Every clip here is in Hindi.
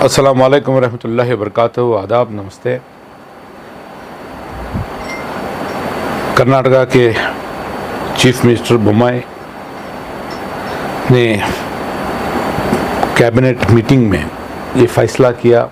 अस्सलाम वालेकुम रहमतुल्लाहि व बरकातहू। आदाब, नमस्ते। कर्नाटका के चीफ मिनिस्टर बोम्माई ने कैबिनेट मीटिंग में ये फैसला किया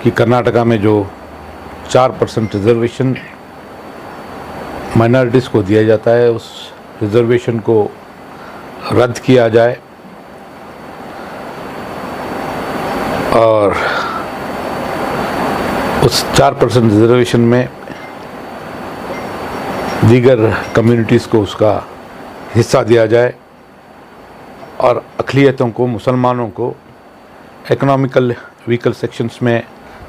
कि कर्नाटका में जो 4% रिजर्वेशन माइनॉरिटीज़ को दिया जाता है, उस रिजर्वेशन को रद्द किया जाए और उस 4% रिजर्वेशन में दीगर कम्युनिटीज़ को उसका हिस्सा दिया जाए और अक़लियतों को, मुसलमानों को इकोनॉमिकल वीकर सेक्शंस में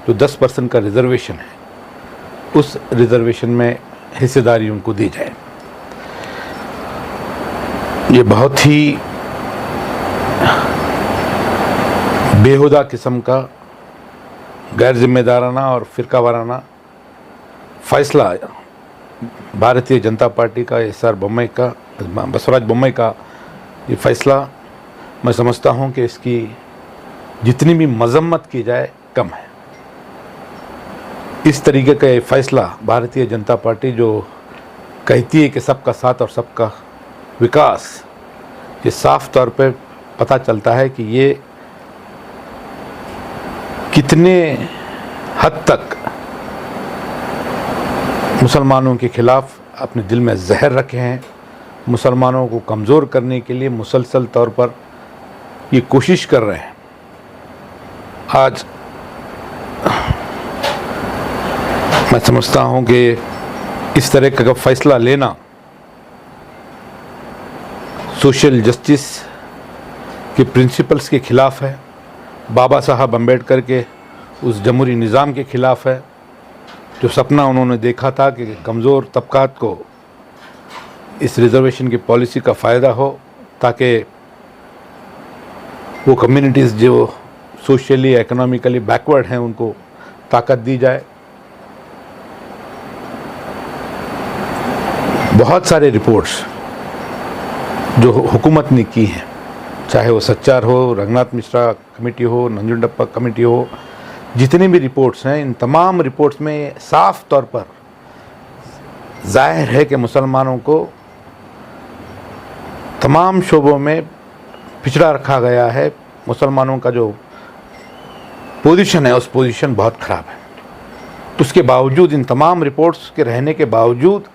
जो 10% का रिजर्वेशन है, उस रिजर्वेशन में हिस्सेदारी उनको दी जाए। ये बहुत ही बेहुदा किस्म का गैर जिम्मेदाराना और फ़िरका वाराना फ़ैसला भारतीय जनता पार्टी का बसवराज बोम्माई का ये फ़ैसला, मैं समझता हूँ कि इसकी जितनी भी मजम्मत की जाए कम है। इस तरीके का ये फ़ैसला भारतीय जनता पार्टी जो कहती है कि सबका साथ और सबका विकास, ये साफ तौर पे पता चलता है कि ये कितने हद तक मुसलमानों के ख़िलाफ़ अपने दिल में जहर रखे हैं। मुसलमानों को कमज़ोर करने के लिए मुसलसल तौर पर ये कोशिश कर रहे हैं। आज मैं समझता हूँ कि इस तरह का फ़ैसला लेना सोशल जस्टिस के प्रिंसिपल्स के ख़िलाफ़ है, बाबा साहब अम्बेडकर के उस जमहूरी निज़ाम के ख़िलाफ़ है, जो सपना उन्होंने देखा था कि कमज़ोर तबकात को इस रिज़र्वेशन की पॉलिसी का फ़ायदा हो, ताकि वो कम्युनिटीज़ जो सोशली इकोनॉमिकली बैकवर्ड हैं उनको ताकत दी जाए। बहुत सारे रिपोर्ट्स जो हुकूमत ने की हैं, चाहे वो सच्चार हो, रघुनाथ मिश्रा कमेटी हो, नंजुंडप्पा कमेटी हो, जितनी भी रिपोर्ट्स हैं, इन तमाम रिपोर्ट्स में साफ तौर पर जाहिर है कि मुसलमानों को तमाम शोबों में पिछड़ा रखा गया है। मुसलमानों का जो पोजीशन है, उस पोजीशन बहुत ख़राब है। उसके बावजूद, इन तमाम रिपोर्ट्स के रहने के बावजूद,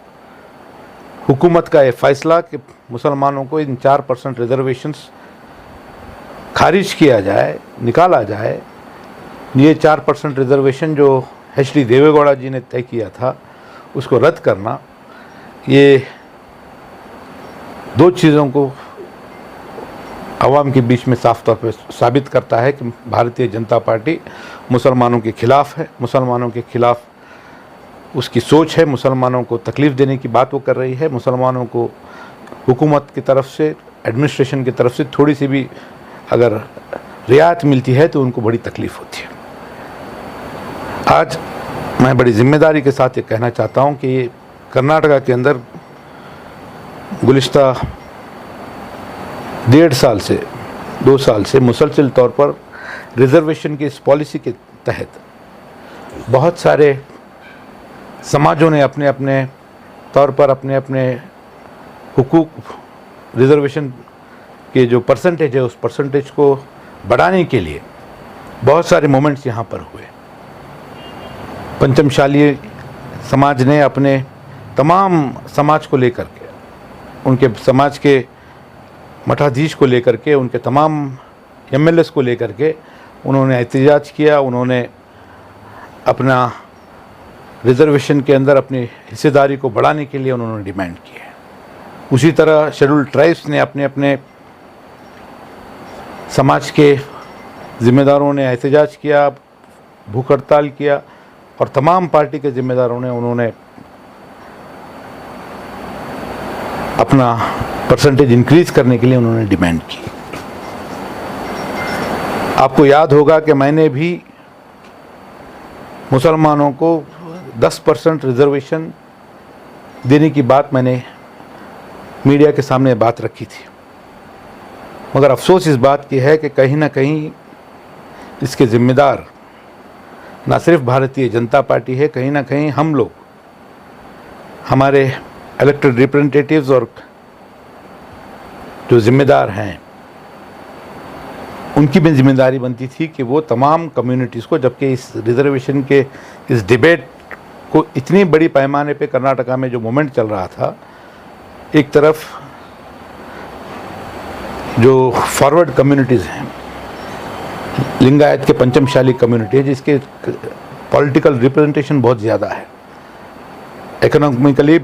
हुकूमत का ये फ़ैसला कि मुसलमानों को इन 4% रिजर्वेशंस खारिज किया जाए, निकाला जाए। ये 4% रिजर्वेशन जो एच.डी. देवेगौड़ा जी ने तय किया था, उसको रद्द करना, ये दो चीज़ों को आवाम के बीच में साफ तौर पर साबित करता है कि भारतीय जनता पार्टी मुसलमानों के ख़िलाफ़ है, मुसलमानों के ख़िलाफ़ उसकी सोच है, मुसलमानों को तकलीफ़ देने की बात वो कर रही है। मुसलमानों को हुकूमत की तरफ से, एडमिनिस्ट्रेशन की तरफ से थोड़ी सी भी अगर रियायत मिलती है तो उनको बड़ी तकलीफ़ होती है। आज मैं बड़ी ज़िम्मेदारी के साथ ये कहना चाहता हूँ कि कर्नाटका के अंदर गुज़िश्ता 1.5 साल से 2 साल से मुसलसल तौर पर रिज़र्वेशन की इस पॉलिसी के तहत बहुत सारे समाजों ने अपने अपने तौर पर अपने अपने हुकूक, रिज़र्वेशन के जो परसेंटेज है, उस परसेंटेज को बढ़ाने के लिए बहुत सारे मोमेंट्स यहाँ पर हुए। पंचमशाली समाज ने अपने तमाम समाज को लेकर के, उनके समाज के मठाधीश को लेकर के, उनके तमाम एमएलएस को लेकर के उन्होंने एहतजाज किया। उन्होंने अपना रिज़र्वेशन के अंदर अपनी हिस्सेदारी को बढ़ाने के लिए उन्होंने डिमांड की है। उसी तरह शेड्यूल्ड ट्राइब्स ने अपने अपने समाज के ज़िम्मेदारों ने एहतजाज किया, भूख हड़ताल किया, और तमाम पार्टी के ज़िम्मेदारों ने उन्होंने अपना परसेंटेज इंक्रीज़ करने के लिए उन्होंने डिमांड की। आपको याद होगा कि मैंने भी मुसलमानों को 10% रिजर्वेशन देने की बात मैंने मीडिया के सामने बात रखी थी। मगर अफसोस इस बात की है कि कहीं ना कहीं इसके जिम्मेदार ना सिर्फ भारतीय जनता पार्टी है, कहीं ना कहीं हम लोग, हमारे इलेक्टेड रिप्रेजेंटेटिव्स और जो जिम्मेदार हैं, उनकी भी जिम्मेदारी बनती थी कि वो तमाम कम्युनिटीज़ को, जबकि इस रिजर्वेशन के इस डिबेट को इतनी बड़ी पैमाने पे कर्नाटका में जो मूवमेंट चल रहा था, एक तरफ जो फॉरवर्ड कम्युनिटीज़ हैं, लिंगायत के पंचमशाली कम्युनिटी है जिसके पॉलिटिकल रिप्रेजेंटेशन बहुत ज़्यादा है, इकोनॉमिकली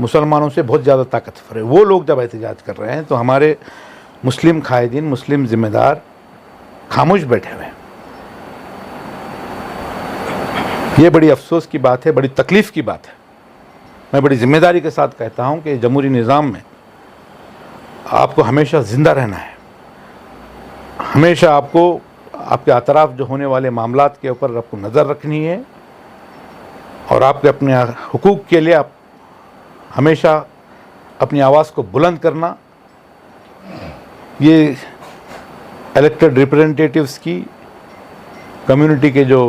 मुसलमानों से बहुत ज़्यादा ताकतवर है, वो लोग जब एहतजाज कर रहे हैं तो हमारे मुस्लिम कायदीन, मुस्लिम ज़िम्मेदार खामोश बैठे हुए हैं। ये बड़ी अफसोस की बात है, बड़ी तकलीफ़ की बात है। मैं बड़ी जिम्मेदारी के साथ कहता हूँ कि जमहूरी निज़ाम में आपको हमेशा ज़िंदा रहना है, हमेशा आपको आपके अतराफ जो होने वाले मामलात के ऊपर आपको नज़र रखनी है और आपके अपने हुकूक के लिए आप हमेशा अपनी आवाज़ को बुलंद करना, ये इलेक्टेड रिप्रेजेंटेटिव्स की, कम्युनिटी के जो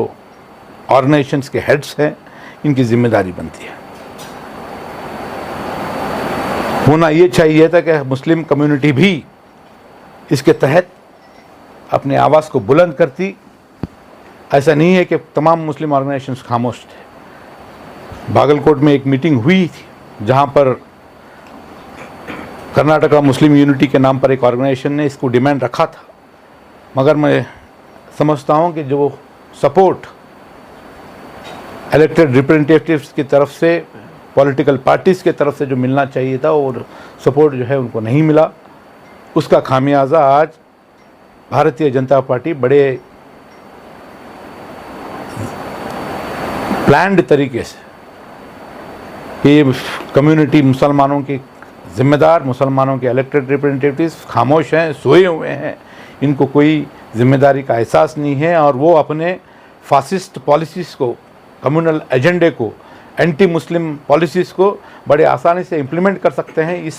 ऑर्गेनाइजेशंस के हेड्स हैं, इनकी जिम्मेदारी बनती है। होना ये चाहिए था कि मुस्लिम कम्युनिटी भी इसके तहत अपनी आवाज़ को बुलंद करती। ऐसा नहीं है कि तमाम मुस्लिम ऑर्गेनाइजेशंस खामोश थे। बागलकोट में एक मीटिंग हुई थी जहां पर कर्नाटका मुस्लिम यूनिटी के नाम पर एक ऑर्गेनाइजेशन ने इसको डिमांड रखा था, मगर मैं समझता हूं कि जो सपोर्ट इलेक्टेड रिप्रेजेंटेटिव्स की तरफ से, पॉलिटिकल पार्टीज़ की तरफ से जो मिलना चाहिए था, और सपोर्ट जो है उनको नहीं मिला। उसका खामियाजा आज भारतीय जनता पार्टी बड़े प्लान्ड तरीके से, ये कम्युनिटी, मुसलमानों के ज़िम्मेदार, मुसलमानों के इलेक्टेड रिप्रेजेंटेटिव्स खामोश हैं, सोए हुए हैं, इनको कोई जिम्मेदारी का एहसास नहीं है और वो अपने फासिस्ट पॉलिसीज़ को, कम्युनल एजेंडे को, एंटी मुस्लिम पॉलिसीज़ को बड़े आसानी से इम्प्लीमेंट कर सकते हैं। इस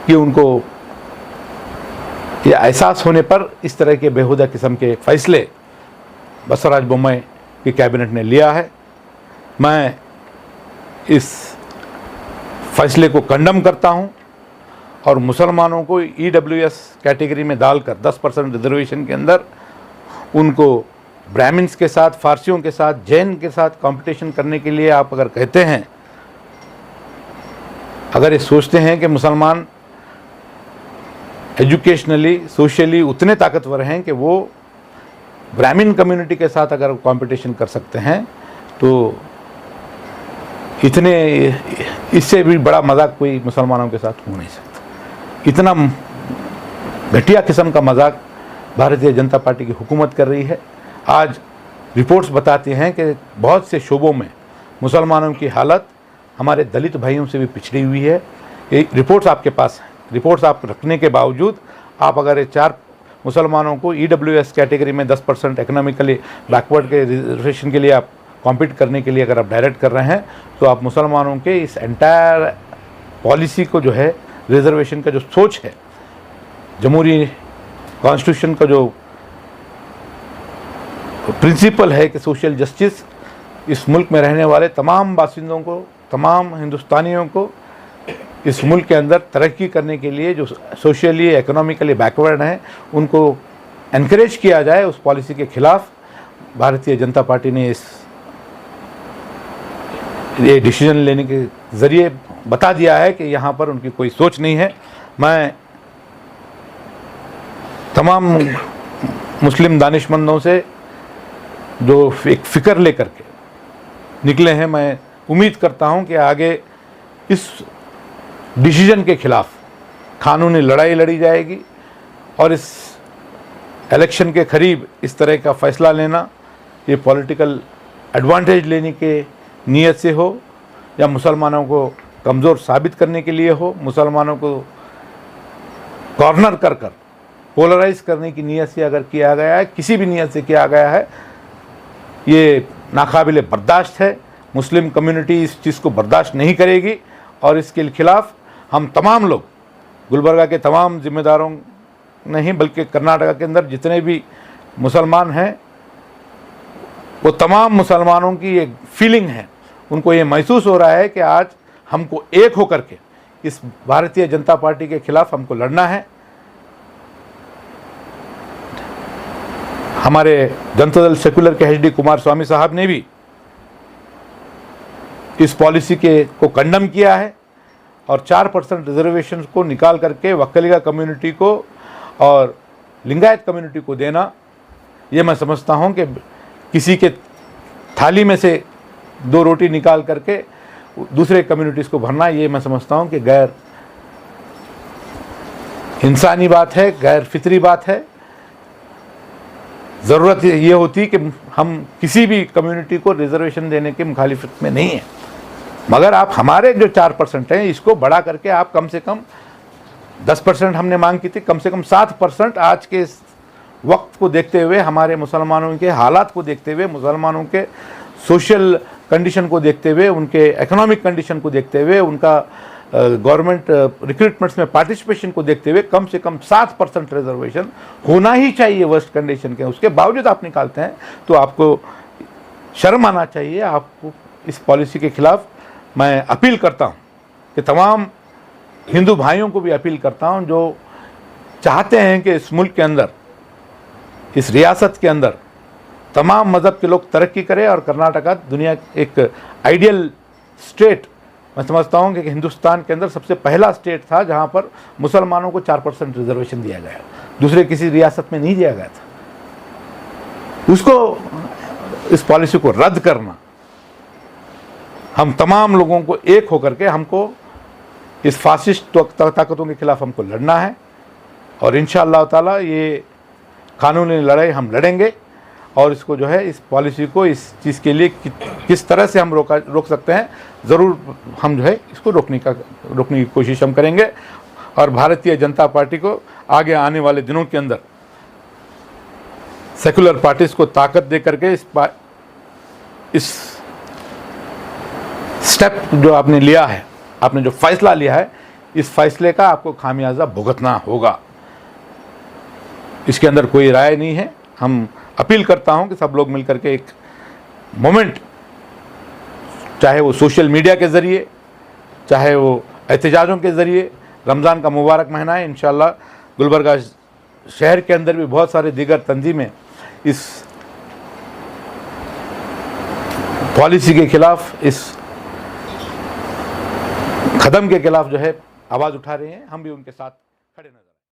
कि उनको ये एहसास होने पर इस तरह के बेहुदा किस्म के फ़ैसले बसवराज बोम्मई की कैबिनेट ने लिया है। मैं इस फैसले को कंडम करता हूं और मुसलमानों को EWS कैटेगरी में डालकर 10% रिजर्वेशन के अंदर उनको ब्राह्मण्स के साथ, फारसियों के साथ, जैन के साथ कंपटीशन करने के लिए आप अगर कहते हैं, अगर ये सोचते हैं कि मुसलमान एजुकेशनली, सोशली उतने ताकतवर हैं कि वो ब्राह्मण कम्युनिटी के साथ अगर कंपटीशन कर सकते हैं, तो इतने, इससे भी बड़ा मजाक कोई मुसलमानों के साथ हो नहीं सकता। इतना घटिया किस्म का मजाक भारतीय जनता पार्टी की हुकूमत कर रही है। आज रिपोर्ट्स बताती हैं कि बहुत से शोबों में मुसलमानों की हालत हमारे दलित भाइयों से भी पिछड़ी हुई है। ये रिपोर्ट्स आपके पास हैं। रिपोर्ट्स आप रखने के बावजूद आप अगर 4 मुसलमानों को EWS कैटेगरी में 10% इकोनॉमिकली बैकवर्ड के रिजर्वेशन के लिए आप कॉम्पीट करने के लिए अगर आप डायरेक्ट कर रहे हैं, तो आप मुसलमानों के इस एंटायर पॉलिसी को जो है, रिजर्वेशन का जो सोच है, जमहूरी कॉन्स्टिट्यूशन का जो प्रिंसिपल है कि सोशल जस्टिस इस मुल्क में रहने वाले तमाम बासिंदों को, तमाम हिंदुस्तानियों को इस मुल्क के अंदर तरक्की करने के लिए जो सोशली, इकोनॉमिकली बैकवर्ड हैं, उनको एनकरेज किया जाए, उस पॉलिसी के खिलाफ भारतीय जनता पार्टी ने ये डिसीजन लेने के ज़रिए बता दिया है कि यहाँ पर उनकी कोई सोच नहीं है। मैं तमाम मुस्लिम दानिशमंदों से जो एक फ़िक्र लेकर के निकले हैं, मैं उम्मीद करता हूँ कि आगे इस डिसीजन के खिलाफ कानूनी लड़ाई लड़ी जाएगी और इस इलेक्शन के करीब इस तरह का फ़ैसला लेना, ये पॉलिटिकल एडवांटेज लेने के नीयत से हो या मुसलमानों को कमज़ोर साबित करने के लिए हो, मुसलमानों को कॉर्नर कर कर पोलराइज करने की नीयत से अगर किया गया है, किसी भी नीयत से किया गया है, ये नाकाबिले बर्दाश्त है। मुस्लिम कम्युनिटी इस चीज़ को बर्दाश्त नहीं करेगी और इसके खिलाफ हम तमाम लोग, गुलबर्गा के तमाम जिम्मेदारों नहीं बल्कि कर्नाटका के अंदर जितने भी मुसलमान हैं, वो तमाम मुसलमानों की एक फीलिंग है, उनको ये महसूस हो रहा है कि आज हमको एक होकर के इस भारतीय जनता पार्टी के खिलाफ हमको लड़ना है। हमारे जनता दल सेक्युलर के एचडी कुमारस्वामी साहब ने भी इस पॉलिसी को कंडम किया है और 4% रिजर्वेशन को निकाल करके वक्कलिगा कम्युनिटी को और लिंगायत कम्युनिटी को देना, ये मैं समझता हूँ कि किसी के थाली में से 2 रोटी निकाल करके दूसरे कम्युनिटीज़ को भरना, ये मैं समझता हूँ कि गैर इंसानी बात है, गैर फितरी बात है। ज़रूरत ये होती कि हम किसी भी कम्युनिटी को रिजर्वेशन देने के मुखालिफत में नहीं है, मगर आप हमारे जो 4% हैं इसको बढ़ा करके आप कम से कम 10% हमने मांग की थी, कम से कम 7% आज के वक्त को देखते हुए, हमारे मुसलमानों के हालात को देखते हुए, मुसलमानों के सोशल कंडीशन को देखते हुए, उनके इकोनॉमिक कंडीशन को देखते हुए, उनका गवर्नमेंट रिक्रूटमेंट्स में पार्टिसिपेशन को देखते हुए कम से कम 7% रिजर्वेशन होना ही चाहिए वर्स्ट कंडीशन के। उसके बावजूद आप निकालते हैं तो आपको शर्म आना चाहिए। आपको इस पॉलिसी के खिलाफ मैं अपील करता हूं कि तमाम हिंदू भाइयों को भी अपील करता हूं जो चाहते हैं कि इस मुल्क के अंदर, इस रियासत के अंदर तमाम मज़हब के लोग तरक्की करें और कर्नाटका दुनिया एक आइडियल स्टेट, मैं समझता हूँ कि हिंदुस्तान के अंदर सबसे पहला स्टेट था जहाँ पर मुसलमानों को 4% रिजर्वेशन दिया गया, दूसरे किसी रियासत में नहीं दिया गया था। उसको, इस पॉलिसी को रद्द करना, हम तमाम लोगों को एक होकर के हमको इस फासिस्ट ताकतों के खिलाफ हमको लड़ना है और इंशाअल्लाह ताला ये कानूनी लड़ाई हम लड़ेंगे और इसको जो है, इस पॉलिसी को, इस चीज़ के लिए किस तरह से हम रोक सकते हैं, ज़रूर हम जो है इसको रोकने की कोशिश हम करेंगे। और भारतीय जनता पार्टी को आगे आने वाले दिनों के अंदर सेकुलर पार्टीज को ताकत दे करके इस स्टेप जो आपने लिया है, आपने जो फैसला लिया है, इस फैसले का आपको खामियाजा भुगतना होगा। इसके अंदर कोई राय नहीं है। हम अपील करता हूं कि सब लोग मिलकर के एक मोमेंट, चाहे वो सोशल मीडिया के ज़रिए, चाहे वो एहतजाजों के ज़रिए, रमज़ान का मुबारक महीना है, इंशाअल्लाह गुलबर्गा शहर के अंदर भी बहुत सारे दीगर तंजीमें इस पॉलिसी के खिलाफ, इस कदम के खिलाफ जो है आवाज़ उठा रहे हैं। हम भी उनके साथ खड़े नजर